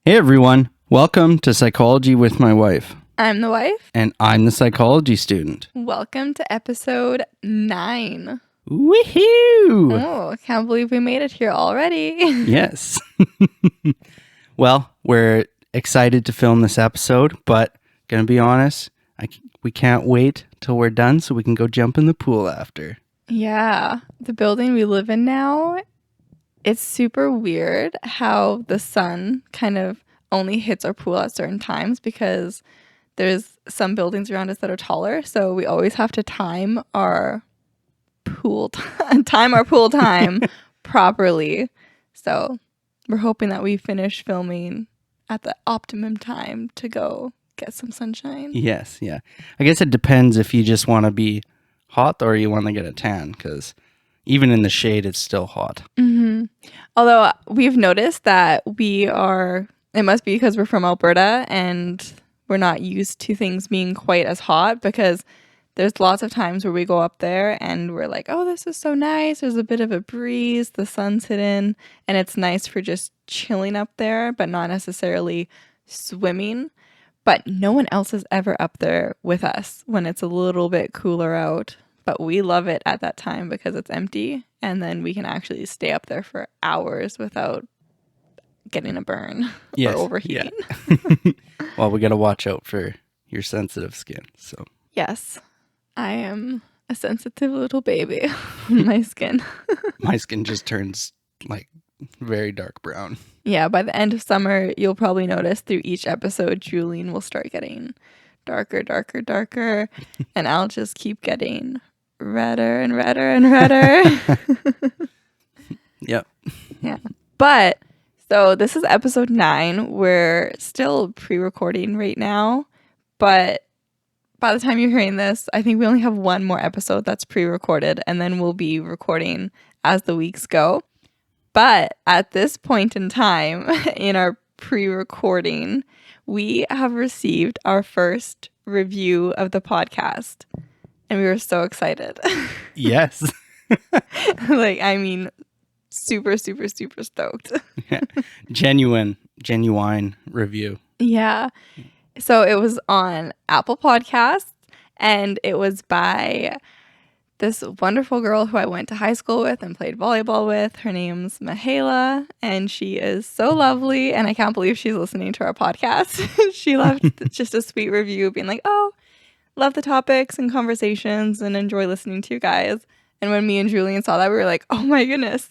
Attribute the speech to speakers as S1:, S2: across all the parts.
S1: Hey everyone, welcome to Psychology with my wife.
S2: I'm the wife.
S1: And I'm the psychology student.
S2: Welcome to episode 9.
S1: Woohoo!
S2: Oh, can't believe we made it here already.
S1: Yes. Well, we're excited to film this episode, but gonna be honest, we can't wait till we're done so we can go jump in the pool after.
S2: Yeah, the building we live in now, it's super weird how the sun kind of only hits our pool at certain times because there's some buildings around us that are taller, so we always have to time our pool time properly. So we're hoping that we finish filming at the optimum time to go get some sunshine.
S1: Yes, yeah. I guess it depends if you just want to be hot or you want to get a tan, because even in the shade, it's still hot.
S2: Mm-hmm. Although we've noticed that it must be because we're from Alberta and we're not used to things being quite as hot, because there's lots of times where we go up there and we're like, oh, this is so nice. There's a bit of a breeze, the sun's hidden, and it's nice for just chilling up there, but not necessarily swimming. But no one else is ever up there with us when it's a little bit cooler out. But we love it at that time because it's empty, and then we can actually stay up there for hours without getting a burn or overheating.
S1: Yeah. Well, we got to watch out for your sensitive skin. So
S2: Yes, I am a sensitive little baby on my skin.
S1: my skin just turns like very dark brown.
S2: Yeah, by the end of summer, you'll probably notice through each episode, Julien will start getting darker, and I'll just keep getting redder and redder and redder.
S1: Yep.
S2: Yeah. But, so this is episode 9. We're still pre-recording right now, but by the time you're hearing this, I think we only have one more episode that's pre-recorded, and then we'll be recording as the weeks go. But at this point in time, in our pre-recording, we have received our first review of the podcast, and we were so excited.
S1: Yes.
S2: Super, super, super stoked.
S1: Yeah. Genuine review.
S2: Yeah. So it was on Apple Podcasts, and it was by this wonderful girl who I went to high school with and played volleyball with. Her name's Mihaela, and she is so lovely, and I can't believe she's listening to our podcast. She left just a sweet review being like, oh, love the topics and conversations and enjoy listening to you guys. And when me and Julien saw that, we were like, oh my goodness,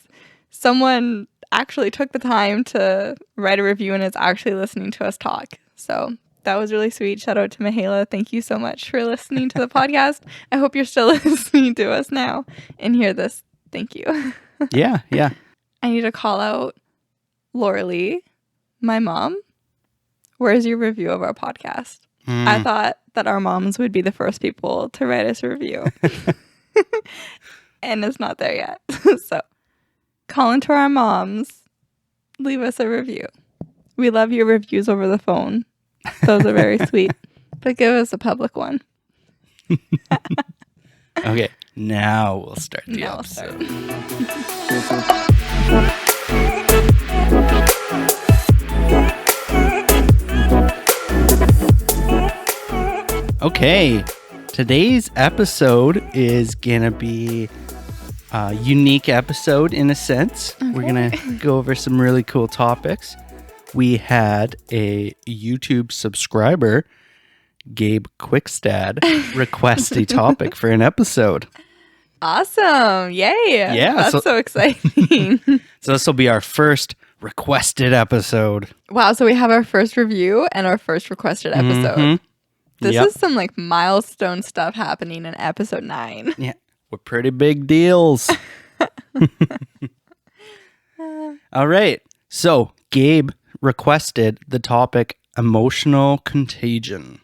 S2: someone actually took the time to write a review and is actually listening to us talk. So that was really sweet. Shout out to Mihaela. Thank you so much for listening to the podcast. I hope you're still listening to us now and hear this. Thank you.
S1: Yeah.
S2: I need to call out Laura Lee, my mom. Where's your review of our podcast? I thought that our moms would be the first people to write us a review. And it's not there yet. So call into our moms. Leave us a review. We love your reviews over the phone. Those are very sweet. But give us a public one.
S1: Okay, now we'll start the episode. Okay, today's episode is gonna be a unique episode in a sense. Okay. We're gonna go over some really cool topics. We had a YouTube subscriber, Gabe Quickstad, request a topic for an episode.
S2: Awesome. Yay.
S1: Yeah.
S2: That's so exciting.
S1: So this will be our first requested episode.
S2: Wow. So we have our first review and our first requested episode. Mm-hmm. This is some like milestone stuff happening in episode 9.
S1: Yeah. We're pretty big deals. All right. So Gabe requested the topic emotional contagion.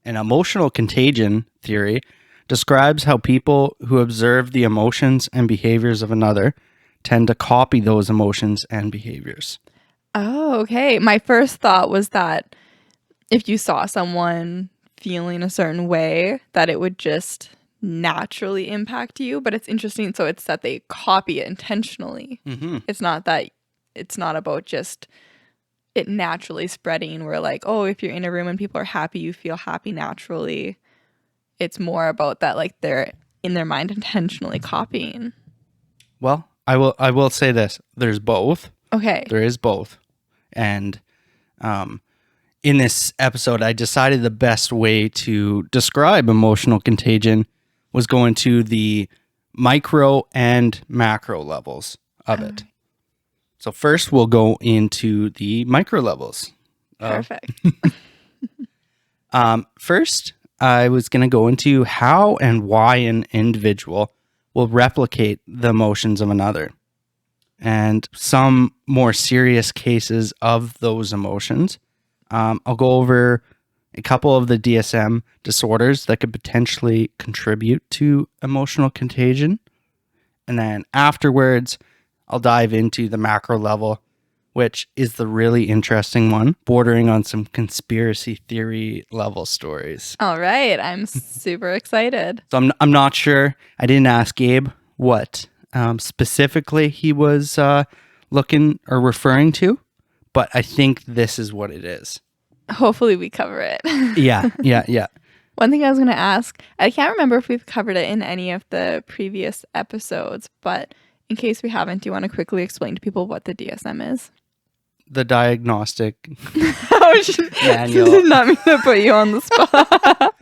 S1: An emotional contagion theory describes how people who observe the emotions and behaviors of another tend to copy those emotions and behaviors.
S2: Oh, okay. My first thought was that if you saw someone feeling a certain way, that it would just naturally impact you. But it's interesting. So it's that they copy it intentionally. Mm-hmm. It's not about just it naturally spreading where like, oh, if you're in a room and people are happy, you feel happy naturally. It's more about that, like they're in their mind intentionally copying.
S1: Well, I will say this. There's both.
S2: Okay.
S1: There is both. And in this episode, I decided the best way to describe emotional contagion was going to the micro and macro levels of it. So first, we'll go into the micro levels.
S2: Perfect.
S1: First, I was going to go into how and why an individual will replicate the emotions of another, and some more serious cases of those emotions. I'll go over a couple of the DSM disorders that could potentially contribute to emotional contagion. And then afterwards, I'll dive into the macro level, which is the really interesting one, bordering on some conspiracy theory level stories.
S2: All right. I'm super excited.
S1: So I'm not sure. I didn't ask Gabe what specifically he was looking or referring to, but I think this is what it is.
S2: Hopefully we cover it.
S1: Yeah.
S2: One thing I was going to ask, I can't remember if we've covered it in any of the previous episodes, but in case we haven't, do you want to quickly explain to people what the DSM is?
S1: The diagnostic
S2: manual. Did not mean to put you on the spot.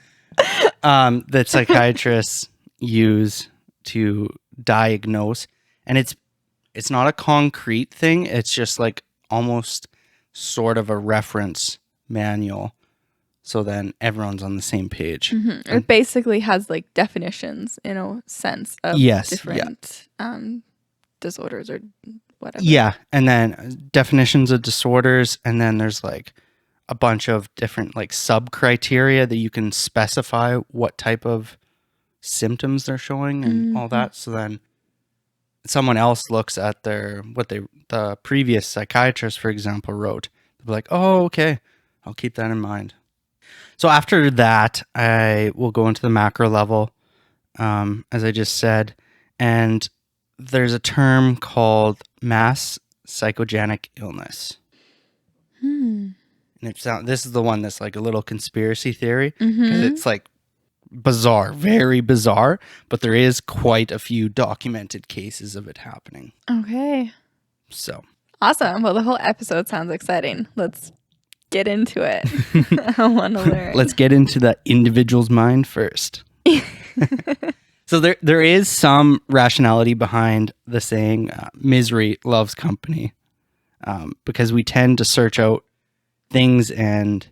S1: That psychiatrists use to diagnose, and it's not a concrete thing. It's just like almost sort of a reference manual, so then everyone's on the same page.
S2: Mm-hmm. It basically has like definitions in a sense of different disorders or whatever.
S1: Yeah, and then definitions of disorders, and then there's like a bunch of different like sub criteria that you can specify what type of symptoms they're showing and all that. So then someone else looks at the previous psychiatrist, for example, wrote. They'll be like, oh, okay, I'll keep that in mind. So after that, I will go into the macro level, as I just said, and there's a term called Mass Psychogenic Illness. And this is the one that's like a little conspiracy theory, because it's like bizarre, very bizarre, but there is quite a few documented cases of it happening.
S2: Okay.
S1: So.
S2: Awesome. Well, the whole episode sounds exciting. Let's get into it. I want to learn.
S1: Let's get into the individual's mind first. So there is some rationality behind the saying, misery loves company, because we tend to search out things and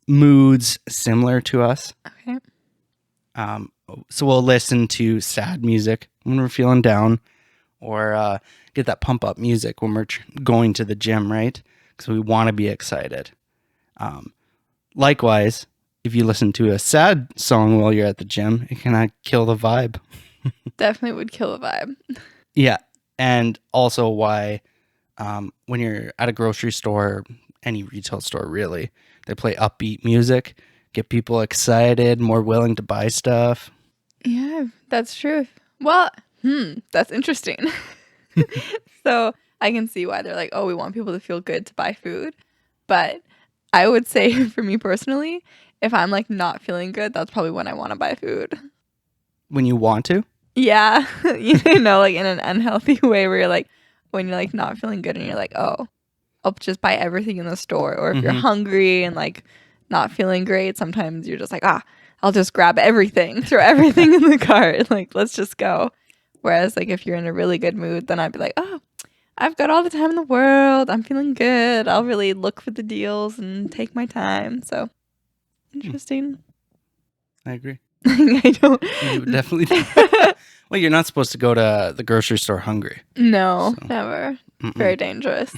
S1: moods similar to us.
S2: Okay.
S1: So we'll listen to sad music when we're feeling down, or get that pump up music when we're going to the gym, right? Because we want to be excited. Likewise, if you listen to a sad song while you're at the gym, it can kill the vibe.
S2: Definitely would kill the vibe.
S1: Yeah. And also why when you're at a grocery store, or any retail store really, they play upbeat music, get people excited, more willing to buy stuff.
S2: Yeah, that's true. Well, that's interesting. So I can see why they're like, oh, we want people to feel good to buy food. But I would say for me personally, if I'm like not feeling good, that's probably when I want to buy food.
S1: When you want to?
S2: Yeah. You know, like in an unhealthy way where you're like, when you're like not feeling good and you're like, oh, I'll just buy everything in the store. Or if you're hungry and like not feeling great, sometimes you're just like, I'll just grab everything, throw everything in the cart. Like, let's just go. Whereas like if you're in a really good mood, then I'd be like, oh, I've got all the time in the world. I'm feeling good. I'll really look for the deals and take my time. So interesting.
S1: I agree.
S2: I don't.
S1: You would definitely. Well, you're not supposed to go to the grocery store hungry.
S2: No, so. Never. Very dangerous.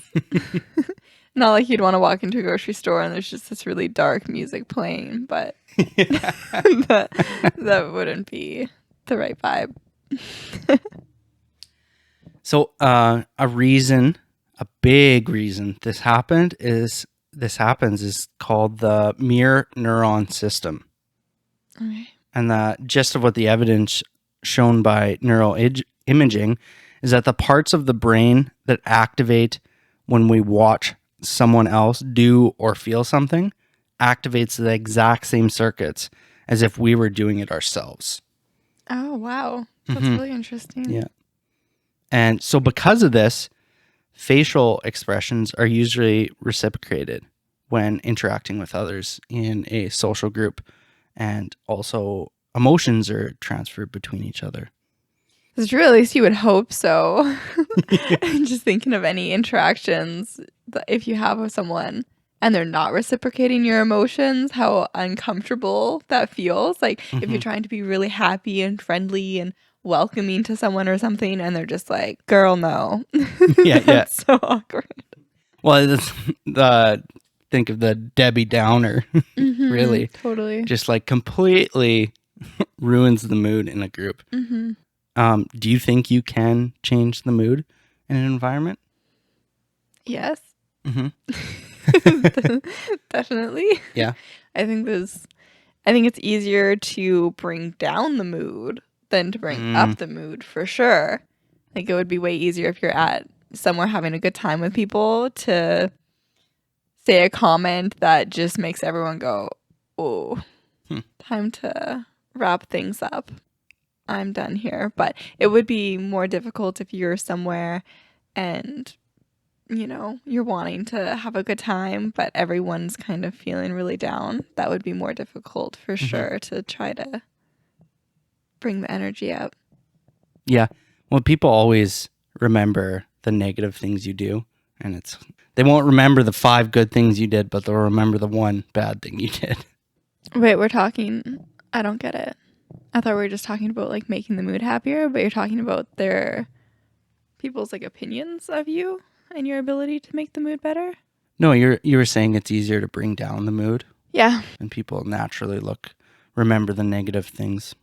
S2: Not like you'd want to walk into a grocery store and there's just this really dark music playing, but that wouldn't be the right vibe.
S1: So a big reason this happens is called the mirror neuron system.
S2: Okay.
S1: And the gist of what the evidence shown by neural imaging is that the parts of the brain that activate when we watch someone else do or feel something activates the exact same circuits as if we were doing it ourselves.
S2: Oh, wow. That's really interesting.
S1: Yeah. And so because of this, facial expressions are usually reciprocated when interacting with others in a social group, and also emotions are transferred between each other.
S2: It's true, at least you would hope so. Just thinking of any interactions that if you have with someone and they're not reciprocating your emotions, how uncomfortable that feels. Like if you're trying to be really happy and friendly and welcoming to someone or something and they're just like, girl, no.
S1: Yeah,
S2: That's so awkward.
S1: Well, it's think of the Debbie Downer, really.
S2: Totally.
S1: Just like completely ruins the mood in a group. Do you think you can change the mood in an environment?
S2: Yes. Definitely.
S1: Yeah.
S2: I think it's easier to bring down the mood than to bring up the mood, for sure. Like it would be way easier if you're at somewhere having a good time with people to say a comment that just makes everyone go, oh, time to wrap things up. I'm done here. But it would be more difficult if you're somewhere and, you know, you're wanting to have a good time, but everyone's kind of feeling really down. That would be more difficult for sure to try to bring the energy up.
S1: Yeah. Well, people always remember the negative things you do, and they won't remember the 5 good things you did, but they'll remember the 1 bad thing you did.
S2: Wait, I don't get it. I thought we were just talking about like making the mood happier, but you're talking about people's like opinions of you and your ability to make the mood better?
S1: No, you were saying it's easier to bring down the mood.
S2: Yeah.
S1: And people naturally remember the negative things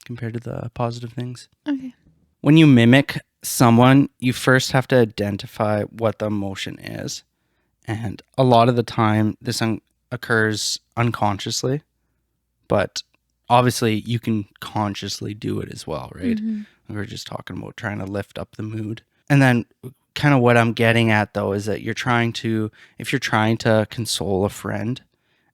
S1: compared to the positive things.
S2: Okay.
S1: When you mimic someone, you first have to identify what the emotion is. And a lot of the time, this occurs unconsciously. But obviously, you can consciously do it as well, right? We were just talking about trying to lift up the mood. And then kind of what I'm getting at, though, is that if you're trying to console a friend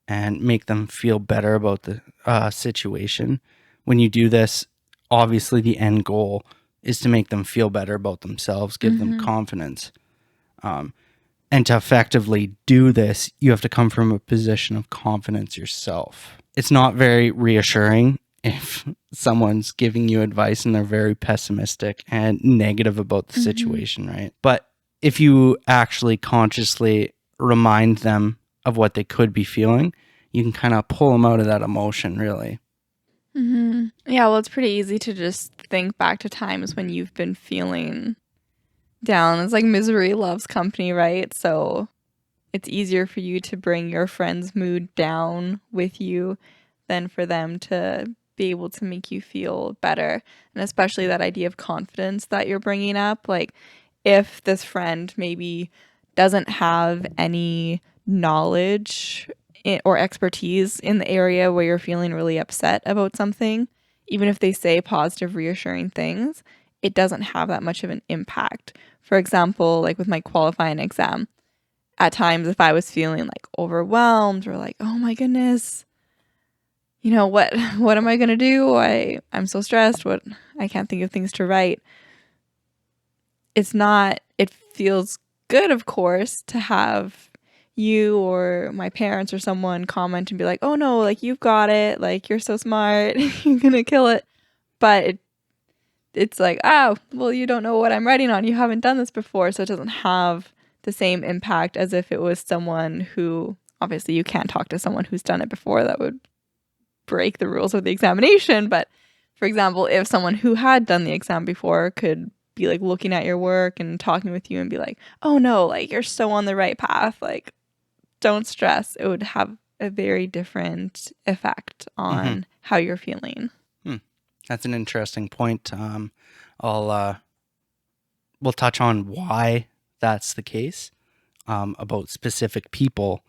S1: and make them feel better about the situation, when you do this, obviously the end goal is to make them feel better about themselves, give them confidence. And to effectively do this, you have to come from a position of confidence yourself. It's not very reassuring if someone's giving you advice and they're very pessimistic and negative about the situation, right? But if you actually consciously remind them of what they could be feeling, you can kind of pull them out of that emotion, really.
S2: Yeah, well, it's pretty easy to just think back to times when you've been feeling down. It's like misery loves company, right? So it's easier for you to bring your friend's mood down with you than for them to be able to make you feel better. And especially that idea of confidence that you're bringing up. Like if this friend maybe doesn't have any knowledge or expertise in the area where you're feeling really upset about something, even if they say positive, reassuring things, it doesn't have that much of an impact. For example, like with my qualifying exam, at times if I was feeling like overwhelmed or like, oh my goodness, you know, what am I going to do? I'm so stressed. I can't think of things to write. It feels good, of course, to have you or my parents or someone comment and be like, oh no, like you've got it. Like you're so smart. You're going to kill it. But it's like, oh, well, you don't know what I'm writing on. You haven't done this before. So it doesn't have the same impact as if it was someone who, obviously you can't talk to someone who's done it before. That would break the rules of the examination. But for example, if someone who had done the exam before could be like looking at your work and talking with you and be like, oh no, like you're so on the right path. Like don't stress. It would have a very different effect on how you're feeling.
S1: That's an interesting point. We'll touch on why that's the case, about specific people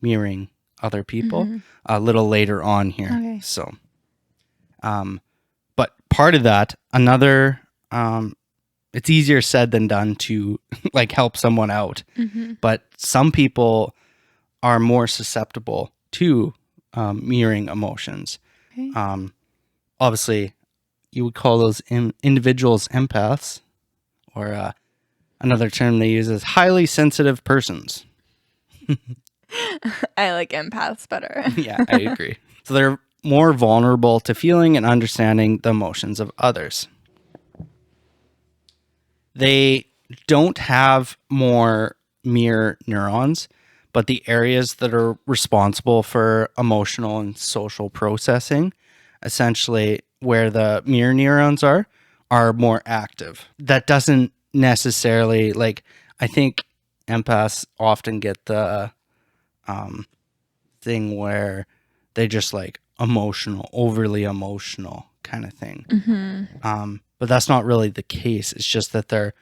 S1: mirroring other people a little later on here.
S2: Okay.
S1: So, but part of that, another it's easier said than done to like help someone out. But some people are more susceptible to mirroring emotions.
S2: Okay.
S1: Obviously, you would call those individuals empaths, or another term they use is highly sensitive persons.
S2: I like empaths better.
S1: Yeah, I agree. So they're more vulnerable to feeling and understanding the emotions of others. They don't have more mirror neurons, but the areas that are responsible for emotional and social processing, essentially where the mirror neurons are more active. That doesn't necessarily, like, I think empaths often get the thing where they just like emotional, overly emotional kind of thing. But that's not really the case. It's just that they're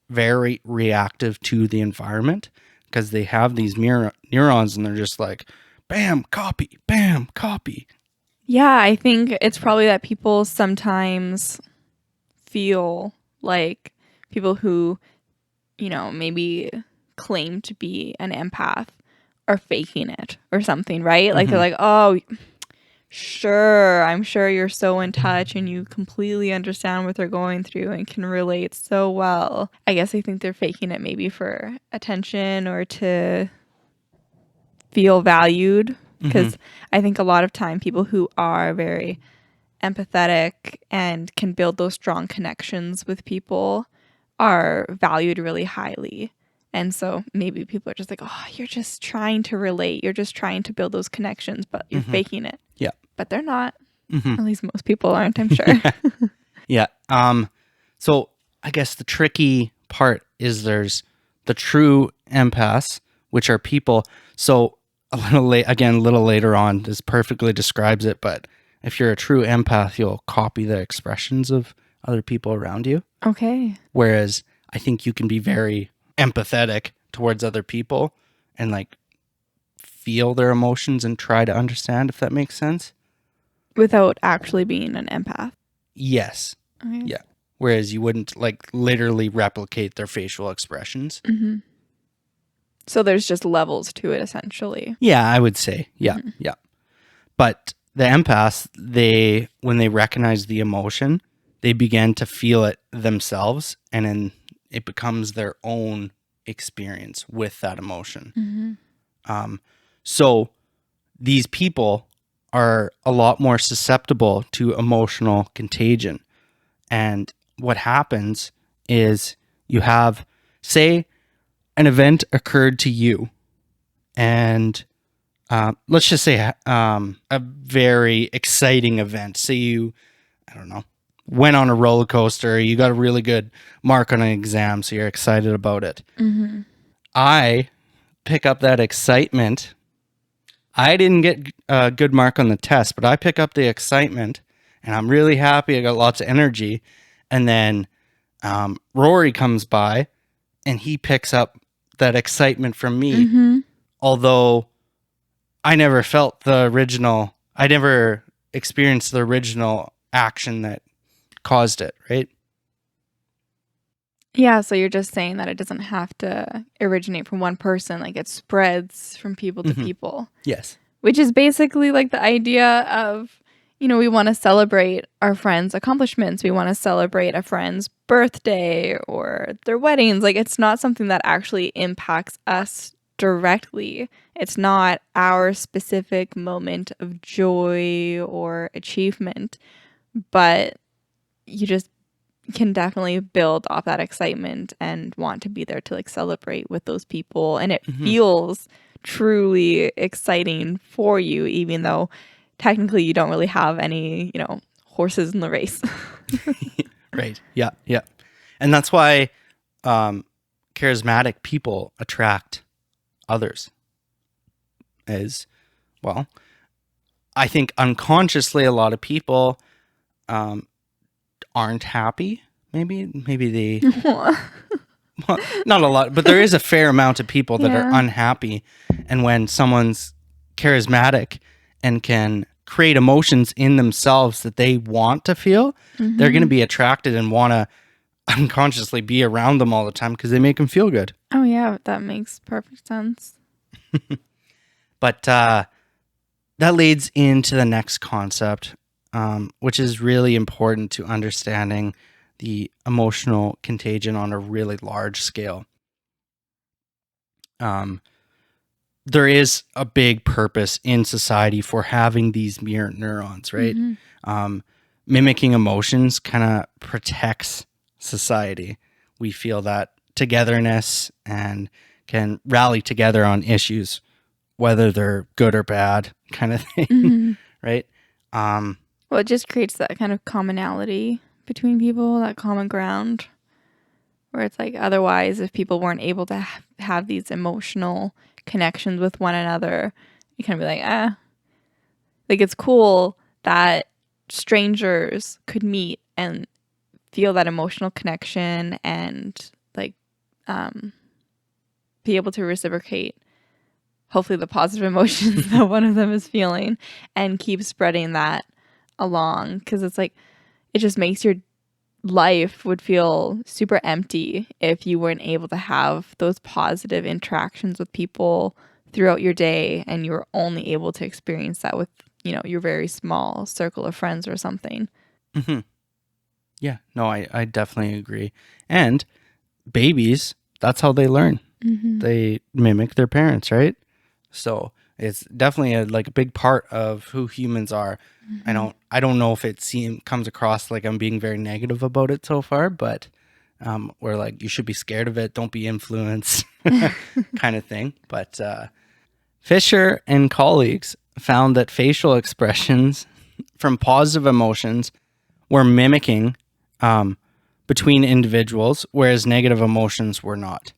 S1: very reactive to the environment because they have these neurons and they're just like, bam, copy, bam, copy.
S2: Yeah, I think it's probably that people sometimes feel like people who, maybe claim to be an empath are faking it or something, right? Like they're like, oh, sure, I'm sure you're so in touch and you completely understand what they're going through and can relate so well. I guess I think they're faking it maybe for attention or to feel valued, because I think a lot of time people who are very empathetic and can build those strong connections with people are valued really highly. And so maybe people are just like, oh, you're just trying to relate. You're just trying to build those connections, but you're faking it.
S1: Yeah.
S2: But they're not. At least most people aren't, I'm sure.
S1: Yeah. So I guess the tricky part is there's the true empaths, which are people. So a little later on, this perfectly describes it. But if you're a true empath, you'll copy the expressions of other people around you.
S2: Okay.
S1: Whereas I think you can be very empathetic towards other people and like feel their emotions and try to understand, if that makes sense.
S2: Without actually being an empath.
S1: Yes.
S2: Okay.
S1: Yeah. Whereas you wouldn't like literally replicate their facial expressions.
S2: So there's just levels to it, essentially.
S1: Yeah, I would say. Yeah. Yeah. But the empaths, when they recognize the emotion, they begin to feel it themselves, and then it becomes their own experience with that emotion. So these people are a lot more susceptible to emotional contagion. And what happens is you have, say, an event occurred to you, and let's just say a very exciting event. Say you, I don't know, went on a roller coaster, you got a really good mark on an exam, so you're excited about it. I pick up that excitement. I didn't get a good mark on the test, but I pick up the excitement and I'm really happy. I got lots of energy. And then Rory comes by and he picks up that excitement from me. Although I never felt the original, I never experienced the original action that caused it, right?
S2: Yeah, so you're just saying that it doesn't have to originate from one person, like it spreads from people to people.
S1: Yes.
S2: Which is basically like the idea of, we want to celebrate our friends' accomplishments. We want to celebrate a friend's birthday or their weddings. Like it's not something that actually impacts us directly. It's not our specific moment of joy or achievement, but you just can definitely build off that excitement and want to be there to like celebrate with those people. And it feels truly exciting for you, even though technically you don't really have any, horses in the race.
S1: Right. Yeah. Yeah. And that's why charismatic people attract others. As well, I think unconsciously a lot of people aren't happy. Maybe they well, not a lot, but there is a fair amount of people that are unhappy. And when someone's charismatic and can create emotions in themselves that they want to feel, they're going to be attracted and want to unconsciously be around them all the time because they make them feel good.
S2: Oh, yeah, that makes perfect sense.
S1: But that leads into the next concept, which is really important to understanding the emotional contagion on a really large scale. There is a big purpose in society for having these mirror neurons, right? Mimicking emotions kind of protects society. We feel that togetherness and can rally together on issues, whether they're good or bad, kind of thing, right?
S2: Well, it just creates that kind of commonality between people, that common ground, where it's like otherwise, if people weren't able to have these emotional connections with one another, you kind of be like, like it's cool that strangers could meet and feel that emotional connection and like be able to reciprocate hopefully the positive emotions that one of them is feeling and keep spreading that along, because it's like it just makes your life would feel super empty if you weren't able to have those positive interactions with people throughout your day and you were only able to experience that with, you know, your very small circle of friends or something.
S1: Yeah, no, I definitely agree. And babies, that's how they learn. They mimic their parents, right? So it's definitely a big part of who humans are. I don't know if it comes across like I'm being very negative about it so far, but we're like, you should be scared of it. Don't be influenced kind of thing. But Fisher and colleagues found that facial expressions from positive emotions were mimicking between individuals, whereas negative emotions were not.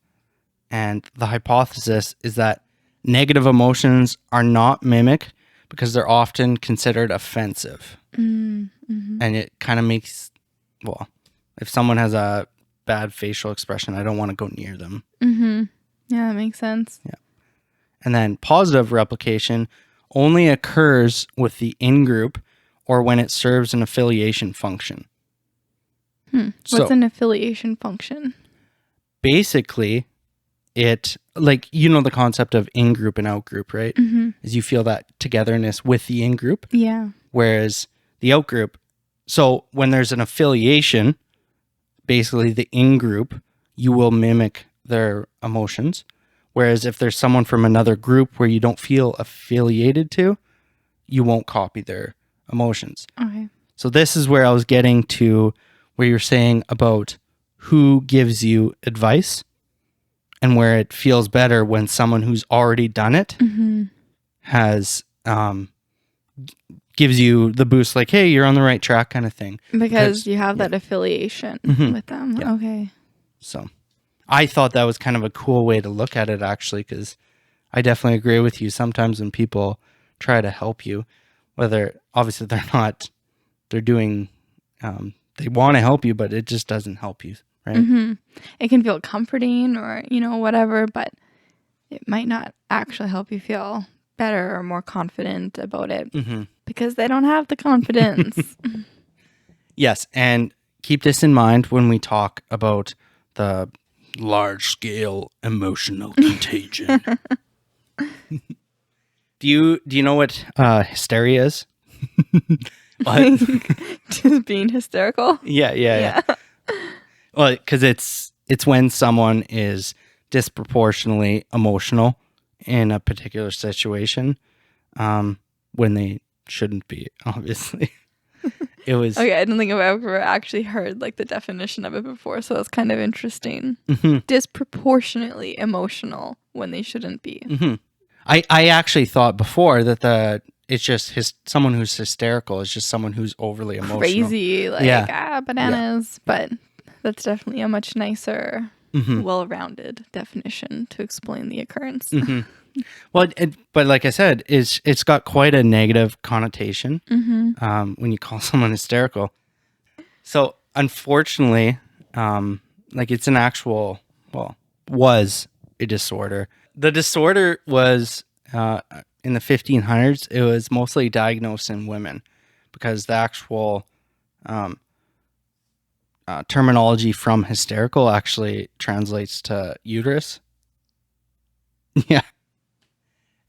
S1: And the hypothesis is that negative emotions are not mimicked because they're often considered offensive. And it kind of makes, well, if someone has a bad facial expression, I don't want to go near them.
S2: Yeah, that makes sense.
S1: Yeah. And then positive replication only occurs with the in-group or when it serves an affiliation function.
S2: What's an affiliation function?
S1: Basically, it, like, you know, the concept of in-group and out-group, right? Is you feel that togetherness with the in-group.
S2: Yeah.
S1: Whereas the out-group, so when there's an affiliation, basically the in-group, you will mimic their emotions. Whereas if there's someone from another group where you don't feel affiliated to, you won't copy their emotions.
S2: Okay.
S1: So this is where I was getting to where you're saying about who gives you advice and where it feels better when someone who's already done it has gives you the boost, like, hey, you're on the right track kind of thing.
S2: Because you have that affiliation with them.
S1: Yeah.
S2: Okay.
S1: So I thought that was kind of a cool way to look at it, actually, because I definitely agree with you. Sometimes when people try to help you, whether obviously they're doing, they want to help you, but it just doesn't help you, right?
S2: It can feel comforting or, you know, whatever, but it might not actually help you feel better or more confident about it because they don't have the confidence.
S1: Yes, and keep this in mind when we talk about the large-scale emotional contagion. Do you know what hysteria is? What?
S2: Just being hysterical.
S1: Yeah. Well, because it's when someone is disproportionately emotional in a particular situation, when they shouldn't be. Obviously, it was
S2: Okay. I don't think I've ever actually heard like the definition of it before, so that's kind of interesting. Disproportionately emotional when they shouldn't be.
S1: I actually thought before that it's just someone who's hysterical is just someone who's overly emotional.
S2: Crazy, like bananas. But that's definitely a much nicer, well-rounded definition to explain the occurrence.
S1: Well, but like I said, it's got quite a negative connotation when you call someone hysterical. So unfortunately, like it's an actual, was a disorder. The disorder was in the 1500s. It was mostly diagnosed in women because the actual terminology from hysterical actually translates to uterus. Yeah.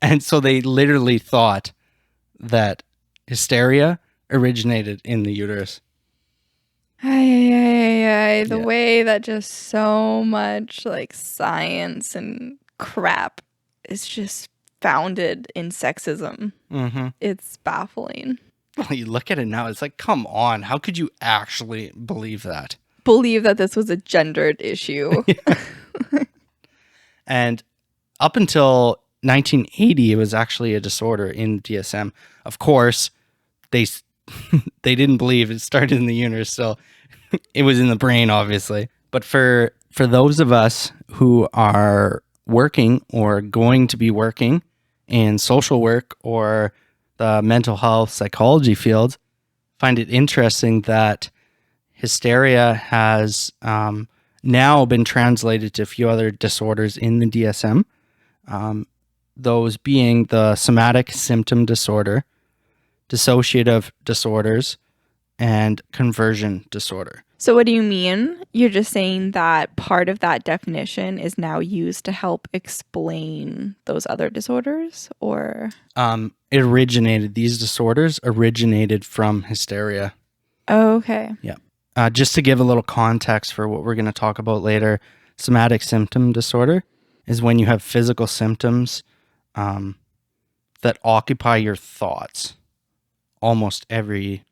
S1: And so they literally thought that hysteria originated in the uterus.
S2: The
S1: Yeah.
S2: way that just so much like science and crap is just founded in sexism.
S1: Mm-hmm.
S2: It's baffling.
S1: Well, you look at it now, it's like, come on, how could you actually believe that?
S2: Believe that this was a gendered issue.
S1: And up until 1980, it was actually a disorder in DSM. Of course, they didn't believe it started in the uterus, so it was in the brain, obviously. But for those of us who are working or going to be working in social work or the mental health psychology field, find it interesting that hysteria has now been translated to a few other disorders in the DSM. Those being the somatic symptom disorder, dissociative disorders, and conversion disorder.
S2: So what do you mean? You're just saying that part of that definition is now used to help explain those other disorders, or?
S1: These disorders originated from hysteria.
S2: Oh, okay.
S1: Yeah. Just to give a little context for what we're going to talk about later, somatic symptom disorder is when you have physical symptoms that occupy your thoughts almost every,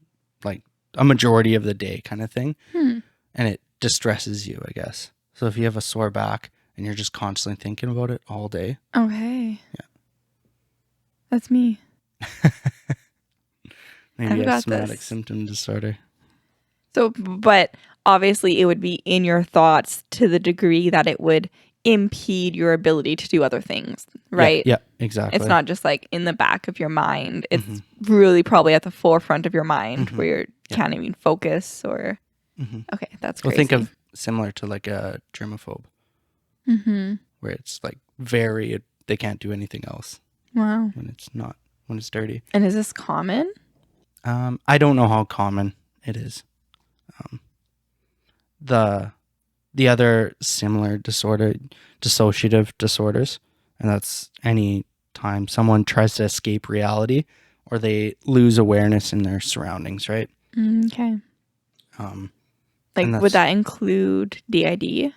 S1: like a majority of the day kind of thing. And it distresses you, I guess. So if you have a sore back and you're just constantly thinking about it all day.
S2: Okay.
S1: Yeah.
S2: That's me.
S1: Maybe
S2: I've
S1: a
S2: got
S1: somatic
S2: this.
S1: symptom disorder.
S2: So, but obviously it would be in your thoughts to the degree that it would impede your ability to do other things, right?
S1: Yeah, exactly.
S2: It's not just like in the back of your mind. It's really probably at the forefront of your mind where you can't even focus or... Okay, that's crazy.
S1: Well, think of similar to like a germaphobe, where it's like they can't do anything else.
S2: Wow.
S1: When it's dirty.
S2: And is this common?
S1: I don't know how common it is. The other similar disorder, dissociative disorders, and that's any time someone tries to escape reality or they lose awareness in their surroundings, right?
S2: Okay. Like, would that include DID?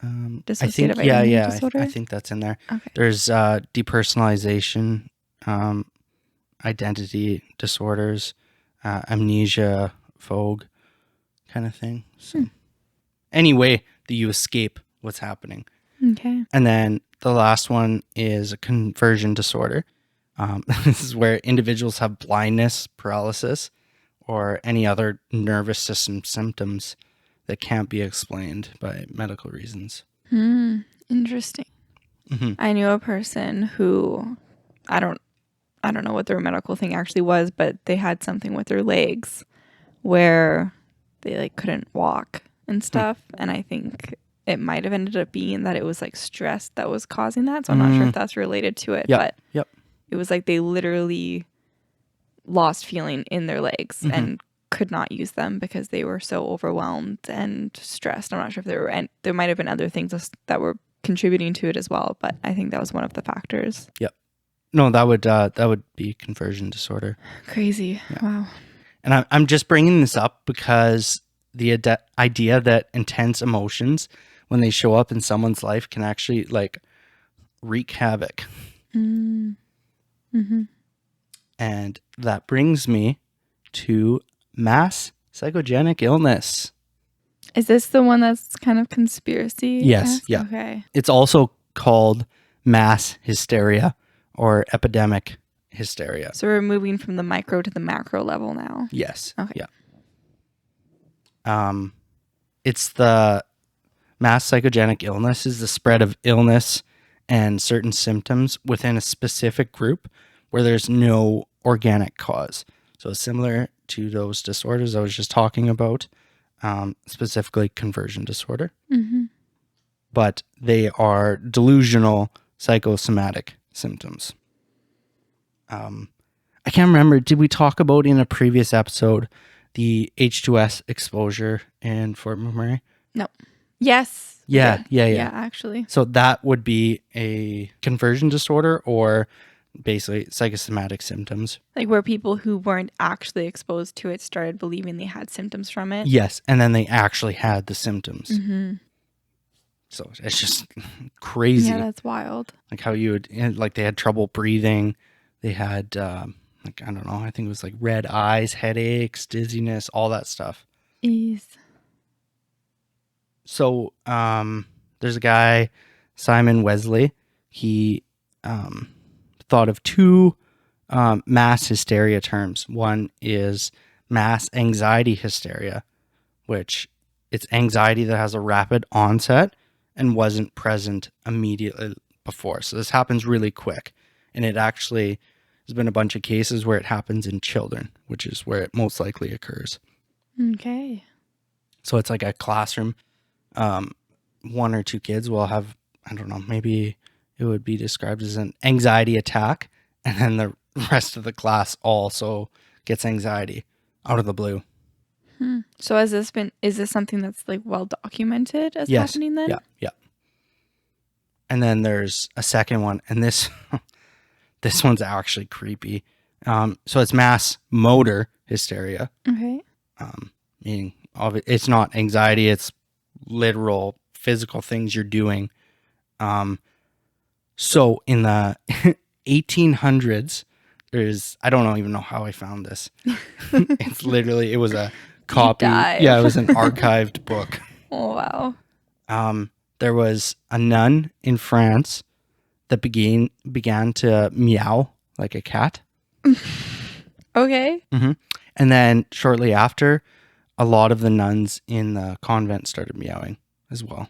S2: Dissociative identity disorder?
S1: I think that's in there.
S2: Okay.
S1: There's depersonalization, identity disorders, amnesia, vogue, kind of thing. So anyway, that you escape what's happening.
S2: Okay.
S1: And then the last one is a conversion disorder. This is where individuals have blindness, paralysis, or any other nervous system symptoms that can't be explained by medical reasons.
S2: Interesting. I knew a person who, I don't know what their medical thing actually was, but they had something with their legs where they like couldn't walk and stuff. And I think it might have ended up being that it was like stress that was causing that. So I'm not sure if that's related to it, but it was like they literally lost feeling in their legs and could not use them because they were so overwhelmed and stressed. I'm not sure if there might have been other things that were contributing to it as well, but I think that was one of the factors.
S1: Yep. No, that would be conversion disorder.
S2: Crazy. Yeah. Wow.
S1: And I'm just bringing this up because the idea that intense emotions, when they show up in someone's life, can actually like wreak havoc. And that brings me to Mass Psychogenic Illness.
S2: Is this the one that's kind of conspiracy?
S1: Yes. Yeah.
S2: Okay.
S1: It's also called mass hysteria or epidemic hysteria.
S2: So we're moving from the micro to the macro level now.
S1: Yes.
S2: Okay.
S1: Yeah. It's the mass psychogenic illness is the spread of illness and certain symptoms within a specific group where there's no organic cause. So similar to those disorders I was just talking about, specifically conversion disorder. But they are delusional psychosomatic symptoms. I can't remember, did we talk about in a previous episode the H2S exposure in Fort McMurray.
S2: No. Yes.
S1: Yeah.
S2: Yeah, actually.
S1: So that would be a conversion disorder or basically psychosomatic symptoms.
S2: Like where people who weren't actually exposed to it started believing they had symptoms from it.
S1: Yes. And then they actually had the symptoms.
S2: Mm-hmm.
S1: So it's just crazy.
S2: Yeah, that's wild.
S1: Like how you would, like they had trouble breathing. They had, like, I don't know, I think it was like red eyes, headaches, dizziness, all that stuff.
S2: Ease.
S1: So there's a guy, Simon Wesley. He thought of two mass hysteria terms. One is mass anxiety hysteria, which it's anxiety that has a rapid onset and wasn't present immediately before. So this happens really quick. And it actually, there's been a bunch of cases where it happens in children, which is where it most likely occurs.
S2: Okay.
S1: So it's like a classroom. One or two kids will have, I don't know, maybe it would be described as an anxiety attack. And then the rest of the class also gets anxiety out of the blue.
S2: So is this something that's like well documented as
S1: Yes.
S2: happening then?
S1: Yeah. And then there's a second one, and this one's actually creepy. So it's mass motor hysteria,
S2: Okay.
S1: meaning it's not anxiety, it's literal physical things you're doing. So in the 1800s, I don't even know how I found this. It was a copy.
S2: dive.
S1: Yeah, it was an archived book.
S2: Oh, wow.
S1: There was a nun in France that began to meow like a cat.
S2: Okay.
S1: Mm-hmm. And then shortly after, a lot of the nuns in the convent started meowing as well.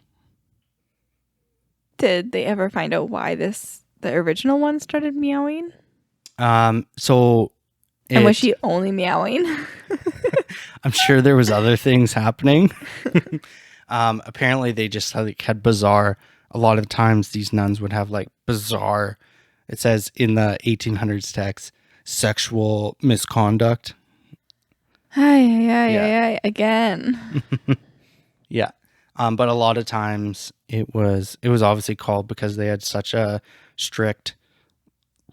S2: Did they ever find out why the original one started meowing?
S1: So
S2: And was she only meowing?
S1: I'm sure there was other things happening. Apparently they just had bizarre, a lot of times these nuns would have like bizarre, it says in the 1800s text, sexual misconduct.
S2: Hi, again.
S1: Yeah. But a lot of times it was obviously called because they had such a strict,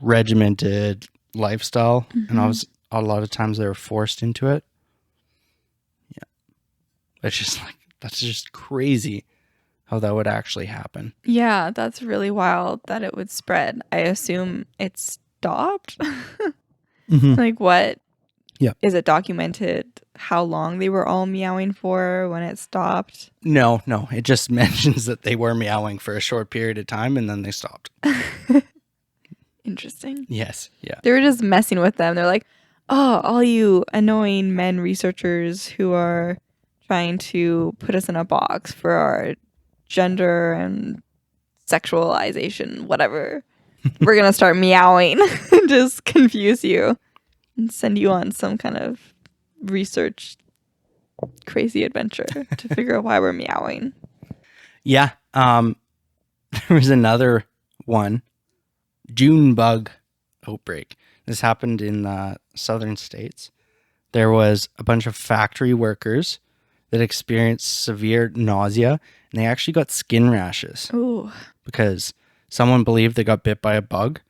S1: regimented lifestyle. And a lot of times they were forced into it. Yeah. That's just crazy how that would actually happen.
S2: Yeah, that's really wild that it would spread. I assume it stopped. Like what?
S1: Yeah.
S2: Is it documented how long they were all meowing for when it stopped?
S1: No. It just mentions that they were meowing for a short period of time and then they stopped.
S2: Interesting.
S1: Yes. Yeah.
S2: They were just messing with them. They're like, oh, all you annoying men researchers who are trying to put us in a box for our gender and sexualization, whatever. We're going to start meowing and just confuse you and send you on some kind of research crazy adventure to figure out why we're meowing.
S1: Yeah. There was another one, June bug outbreak. This happened in the southern states. There was a bunch of factory workers that experienced severe nausea, and they actually got skin rashes.
S2: Ooh.
S1: Because someone believed they got bit by a bug,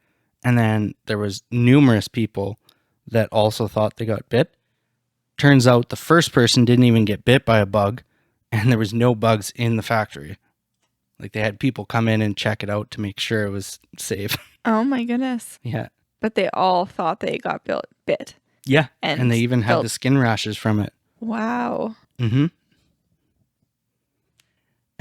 S1: and then there was numerous people that also thought they got bit. Turns out the first person didn't even get bit by a bug, and there was no bugs in the factory. Like they had people come in and check it out to make sure it was safe.
S2: Oh my goodness.
S1: Yeah.
S2: But they all thought they got bit.
S1: Yeah. And they even had the skin rashes from it.
S2: Wow.
S1: Mm-hmm.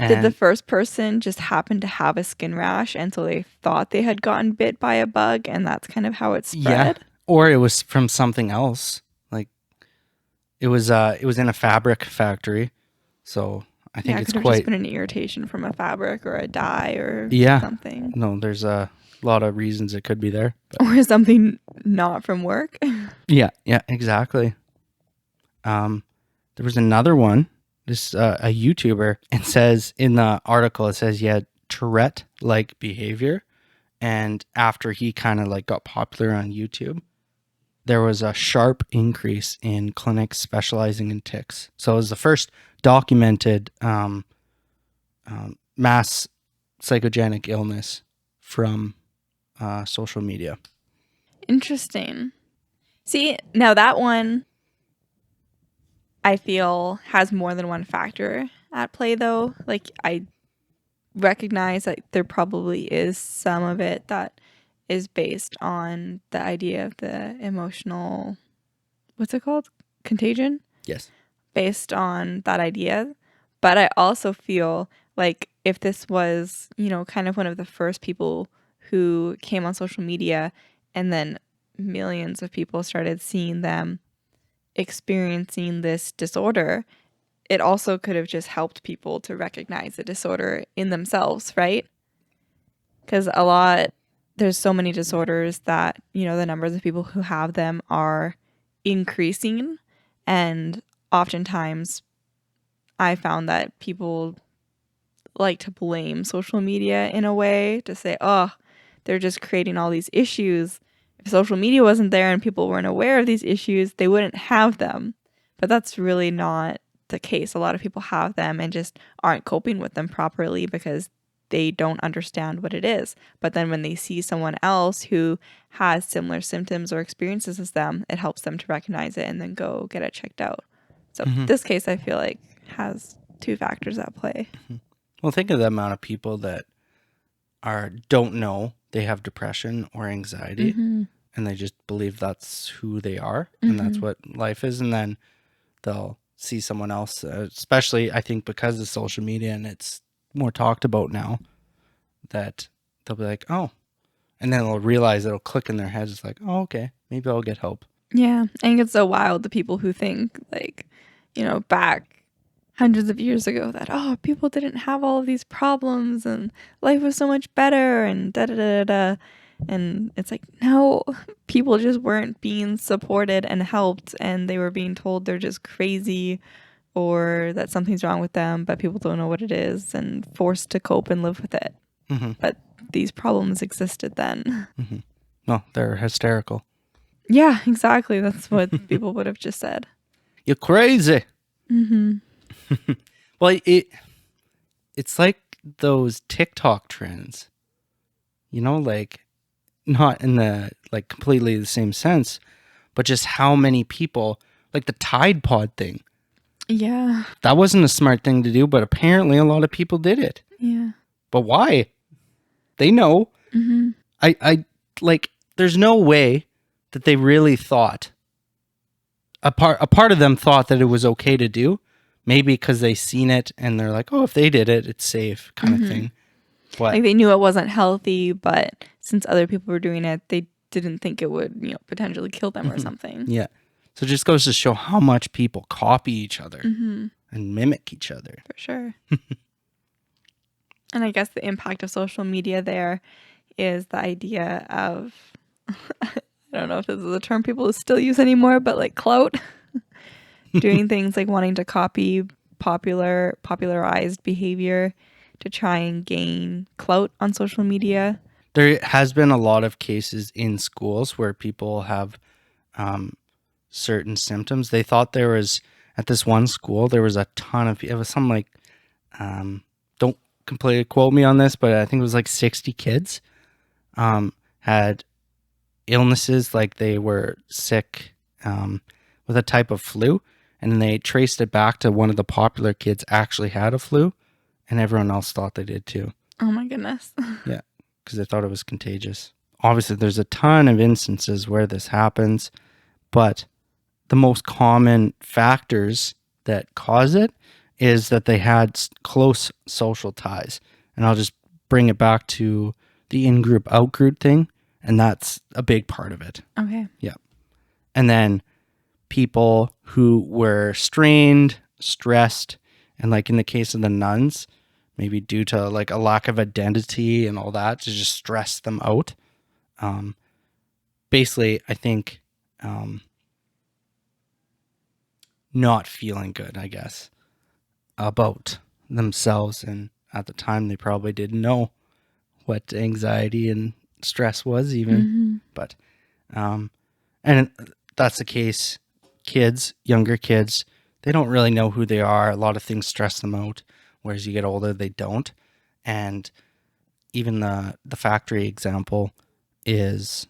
S2: Did the first person just happen to have a skin rash and so they thought they had gotten bit by a bug and that's kind of how it spread?
S1: Yeah. Or it was from something else. Like it was in a fabric factory. So I think it's
S2: it could have just been an irritation from a fabric or a dye or something.
S1: No, there's a lot of reasons it could be there. But.
S2: Or something not from work.
S1: Yeah, exactly. There was another one. This a YouTuber, and says in the article, it says he had Tourette-like behavior, and after he kind of like got popular on YouTube, there was a sharp increase in clinics specializing in tics. So it was the first documented mass psychogenic illness from social media.
S2: Interesting. See, now that one I feel has more than one factor at play, though. Like, I recognize that there probably is some of it that is based on the idea of the emotional, what's it called? Contagion?
S1: Yes.
S2: Based on that idea. But I also feel like if this was, kind of one of the first people who came on social media and then millions of people started seeing them experiencing this disorder, it also could have just helped people to recognize the disorder in themselves, right? Because there's so many disorders that, the numbers of people who have them are increasing. And oftentimes I found that people like to blame social media in a way to say, oh, they're just creating all these issues. If social media wasn't there and people weren't aware of these issues, they wouldn't have them. But that's really not the case. A lot of people have them and just aren't coping with them properly because they don't understand what it is. But then when they see someone else who has similar symptoms or experiences as them, it helps them to recognize it and then go get it checked out. So this case, I feel like, has two factors at play.
S1: Well, think of the amount of people that don't know they have depression or anxiety, and they just believe that's who they are, and that's what life is. And then they'll see someone else, especially I think because of social media and it's more talked about now, that they'll be like, oh, and then they'll realize it'll click in their heads. It's like, oh, okay, maybe I'll get help.
S2: Yeah, I think it's so wild, the people who think, like, back hundreds of years ago that, oh, people didn't have all of these problems and life was so much better and da-da-da-da-da. And it's like, no, people just weren't being supported and helped, and they were being told they're just crazy or that something's wrong with them, but people don't know what it is and forced to cope and live with it. But these problems existed then.
S1: No, they're hysterical.
S2: Yeah, exactly. That's what people would have just said.
S1: You're crazy. Well, it's like those TikTok trends, like not in the like completely the same sense, but just how many people, like the Tide Pod thing.
S2: Yeah.
S1: That wasn't a smart thing to do, but apparently a lot of people did it.
S2: Yeah.
S1: But why? They know. I like, there's no way that they really thought, a part of them thought that it was okay to do, maybe because they seen it and they're like, oh, if they did it, it's safe, kind of thing. But
S2: like, they knew it wasn't healthy, but since other people were doing it, they didn't think it would, potentially kill them or something.
S1: Yeah. So it just goes to show how much people copy each other and mimic each other.
S2: For sure. And I guess the impact of social media there is the idea of, I don't know if this is a term people still use anymore, but like clout. Doing things like wanting to copy popularized behavior to try and gain clout on social media.
S1: There has been a lot of cases in schools where people have certain symptoms. They thought there was, at this one school, there was a ton of, it was something like, don't completely quote me on this, but I think it was like 60 kids had illnesses, like they were sick with a type of flu, and they traced it back to one of the popular kids actually had a flu, and everyone else thought they did too.
S2: Oh my goodness.
S1: Yeah, because they thought it was contagious. Obviously, there's a ton of instances where this happens, but the most common factors that cause it is that they had close social ties. And I'll just bring it back to the in-group, out-group thing, and that's a big part of it.
S2: Okay.
S1: Yeah. And then people who were strained, stressed, and like in the case of the nuns, maybe due to like a lack of identity and all that, to just stress them out. Basically, I think not feeling good, I guess, about themselves. And at the time, they probably didn't know what anxiety and stress was even. But And that's the case. Kids, younger kids, they don't really know who they are. A lot of things stress them out. Whereas you get older, they don't. And even the factory example is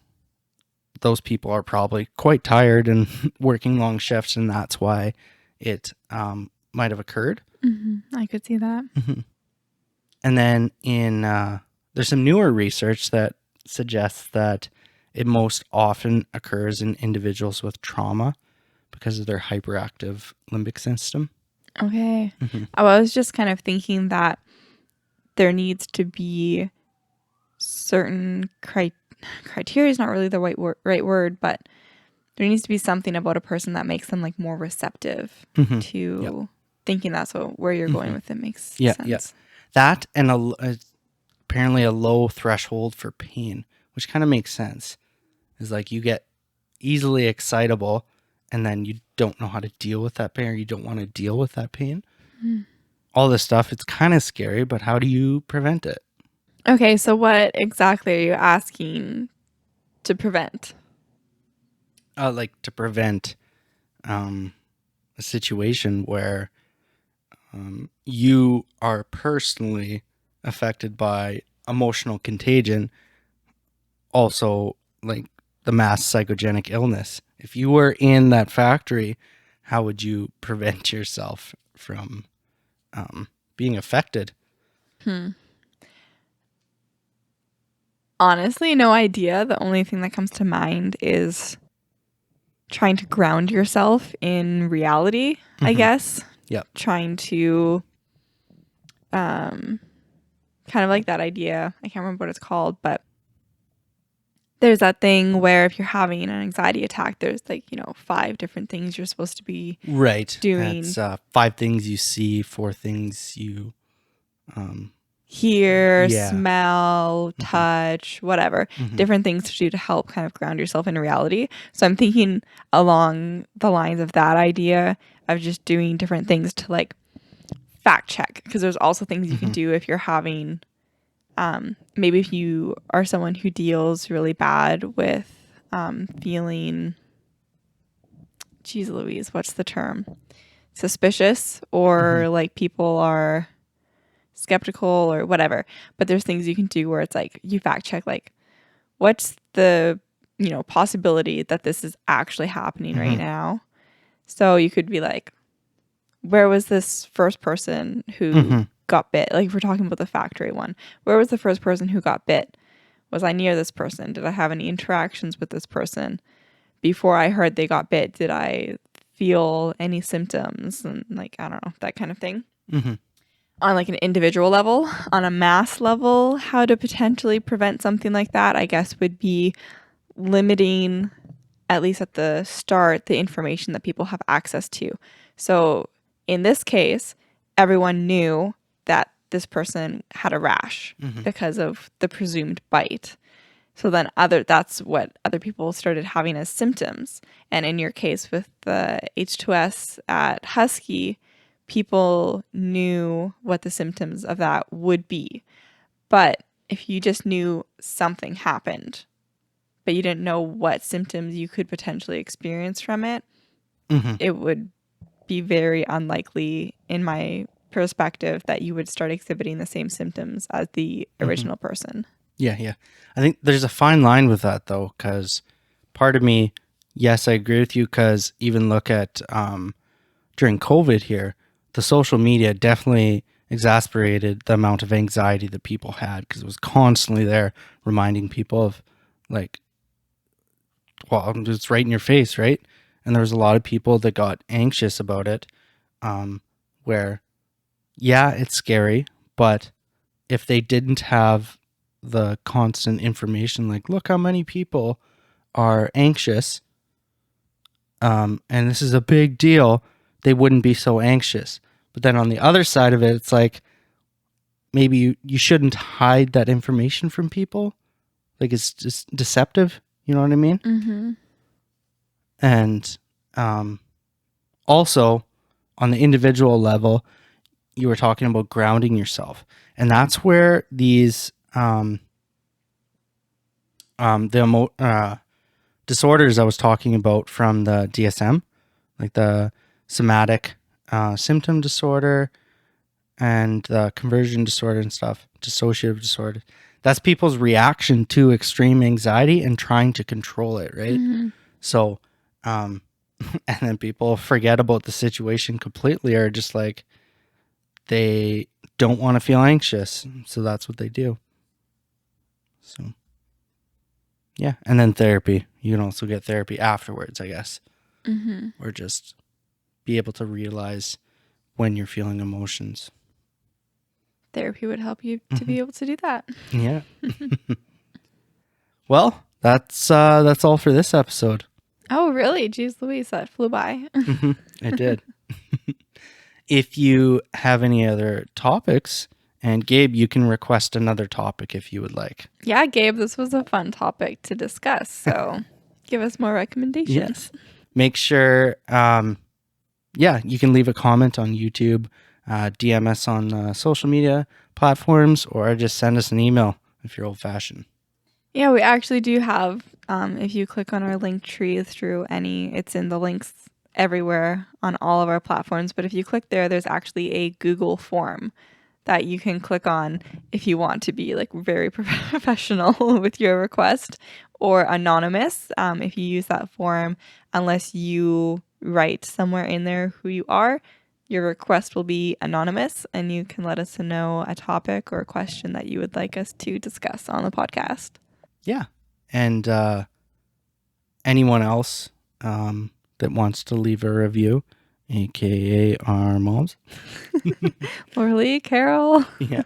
S1: those people are probably quite tired and working long shifts, and that's why it might have occurred.
S2: I could see that.
S1: And then there's some newer research that suggests that it most often occurs in individuals with trauma because of their hyperactive limbic system.
S2: Okay. I was just kind of thinking that there needs to be certain criteria is not really the right word, but there needs to be something about a person that makes them like more receptive to thinking that. So where you're going with it makes sense.
S1: Yeah. That and apparently a low threshold for pain, which kind of makes sense. Is like you get easily excitable and then you don't know how to deal with that pain, or you don't want to deal with that pain. All this stuff, it's kind of scary, but how do you prevent it?
S2: Okay, so what exactly are you asking to prevent?
S1: Like to prevent a situation where you are personally affected by emotional contagion, also like the mass psychogenic illness. If you were in that factory, how would you prevent yourself from being affected?
S2: Honestly, no idea. The only thing that comes to mind is trying to ground yourself in reality, I guess.
S1: Yep.
S2: Trying to kind of like that idea. I can't remember what it's called, but there's that thing where if you're having an anxiety attack, there's like, 5 different things you're supposed to be doing.
S1: It's 5 things you see, 4 things you
S2: hear, smell, touch, whatever. Different things to do to help kind of ground yourself in reality. So I'm thinking along the lines of that idea of just doing different things to like fact check, because there's also things you can do if you're having maybe if you are someone who deals really bad with feeling, geez Louise, what's the term? Suspicious, or like people are skeptical or whatever. But there's things you can do where it's like you fact check, like what's the possibility that this is actually happening right now. So you could be like, where was this first person who got bit? Like if we're talking about the factory one, where was the first person who got bit? Was I near this person? Did I have any interactions with this person before I heard they got bit? Did I feel any symptoms? And like, I don't know, that kind of thing. On like an individual level. On a mass level, how to potentially prevent something like that, I guess, would be limiting, at least at the start, the information that people have access to. So in this case, everyone knew that this person had a rash because of the presumed bite. So then that's what other people started having as symptoms. And in your case with the H2S at Husky, people knew what the symptoms of that would be. But if you just knew something happened, but you didn't know what symptoms you could potentially experience from it, it would be very unlikely, in my perspective, that you would start exhibiting the same symptoms as the original person.
S1: Yeah. I think there's a fine line with that, though, because part of me, yes, I agree with you, because even look at during COVID here, the social media definitely exacerbated the amount of anxiety that people had, because it was constantly there reminding people of like, well, it's right in your face, right? And there was a lot of people that got anxious about it, where, yeah, it's scary, but if they didn't have the constant information, like, look how many people are anxious, and this is a big deal, they wouldn't be so anxious. But then on the other side of it, it's like, maybe you shouldn't hide that information from people. Like, it's just deceptive. You know what I mean? And also, on the individual level, you were talking about grounding yourself. And that's where these, the disorders I was talking about from the DSM, like the somatic symptom disorder and the conversion disorder and stuff, dissociative disorder. That's people's reaction to extreme anxiety and trying to control it, right? So, and then people forget about the situation completely, or just like they don't want to feel anxious. So that's what they do. So, yeah. And then therapy. You can also get therapy afterwards, I guess. Or just be able to realize when you're feeling emotions.
S2: Therapy would help you to be able to do that.
S1: Yeah. Well, that's all for this episode.
S2: Oh, really? Jeez Louise, that flew by.
S1: It did. If you have any other topics, and Gabe, you can request another topic if you would like.
S2: Yeah, Gabe, this was a fun topic to discuss. So give us more recommendations.
S1: Yes. Make sure, you can leave a comment on YouTube, DM us on social media platforms, or just send us an email if you're old-fashioned.
S2: Yeah, we actually do have, if you click on our link tree through it's in the links everywhere on all of our platforms. But if you click there, there's actually a Google form that you can click on if you want to be like very professional with your request, or anonymous. If you use that form, unless you write somewhere in there who you are, your request will be anonymous, and you can let us know a topic or a question that you would like us to discuss on the podcast.
S1: Yeah. And anyone else that wants to leave a review, aka our moms.
S2: Orly, Carol.
S1: Yeah.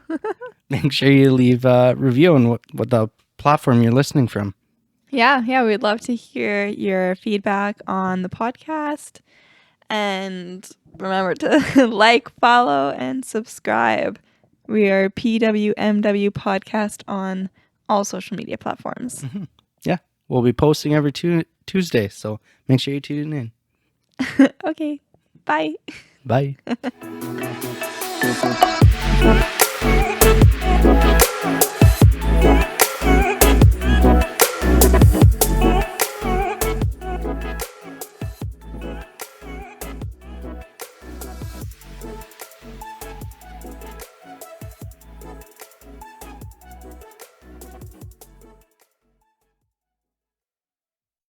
S1: Make sure you leave a review on what the platform you're listening from.
S2: Yeah, we'd love to hear your feedback on the podcast. And remember to like, follow, and subscribe. We are PWMW Podcast on all social media platforms.
S1: Yeah, we'll be posting every Tuesday, so make sure you tune in.
S2: Okay, bye.
S1: Bye.